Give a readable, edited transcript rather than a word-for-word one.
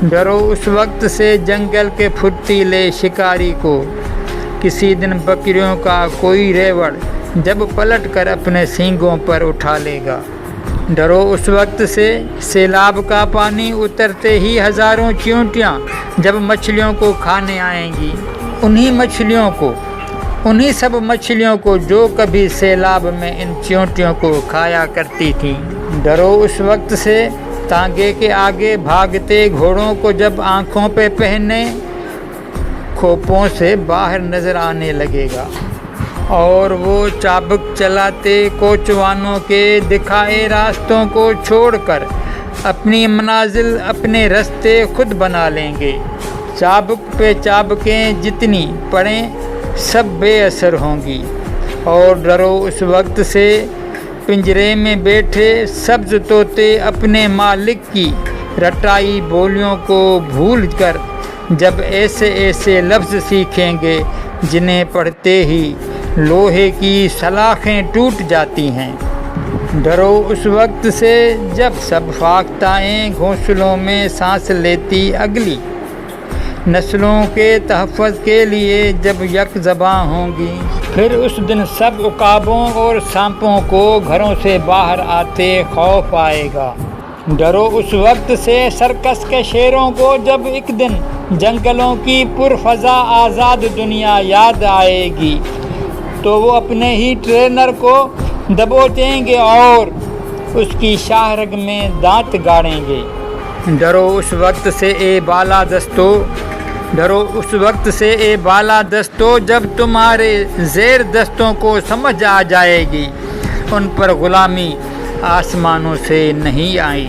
ڈرو اس وقت سے جنگل کے پھرتیلے شکاری کو، کسی دن بکریوں کا کوئی ریوڑ جب پلٹ کر اپنے سینگوں پر اٹھا لے گا۔ ڈرو اس وقت سے سیلاب کا پانی اترتے ہی ہزاروں چیونٹیاں جب مچھلیوں کو کھانے آئیں گی، انہی سب مچھلیوں کو جو کبھی سیلاب میں ان چیونٹیوں کو کھایا کرتی تھیں۔ ڈرو اس وقت سے تانگے کے آگے بھاگتے گھوڑوں کو جب آنکھوں پہ پہنے کھوپوں سے باہر نظر آنے لگے گا، اور وہ چابک چلاتے کوچوانوں کے دکھائے راستوں کو چھوڑ کر اپنی منازل، اپنے رستے خود بنا لیں گے۔ چابک پہ چابکیں جتنی پڑیں سب بے اثر ہوں گی۔ اور ڈرو اس وقت سے پنجرے میں بیٹھے سبز طوطے اپنے مالک کی رٹائی بولیوں کو بھول کر جب ایسے ایسے لفظ سیکھیں گے جنہیں پڑھتے ہی لوہے کی سلاخیں ٹوٹ جاتی ہیں۔ ڈرو اس وقت سے جب سب فاختائیں گھونسلوں میں سانس لیتی اگلی نسلوں کے تحفظ کے لیے جب یک زباں ہوں گی، پھر اس دن سب عقابوں اور سانپوں کو گھروں سے باہر آتے خوف آئے گا۔ ڈرو اس وقت سے سرکس کے شیروں کو جب ایک دن جنگلوں کی پرفضا آزاد دنیا یاد آئے گی تو وہ اپنے ہی ٹرینر کو دبوچیں گے اور اس کی شاہ رگ میں دانت گاڑیں گے۔ ڈرو اس وقت سے اے بالا دستو جب تمہارے زیر دستوں کو سمجھ آ جائے گی، ان پر غلامی آسمانوں سے نہیں آئی،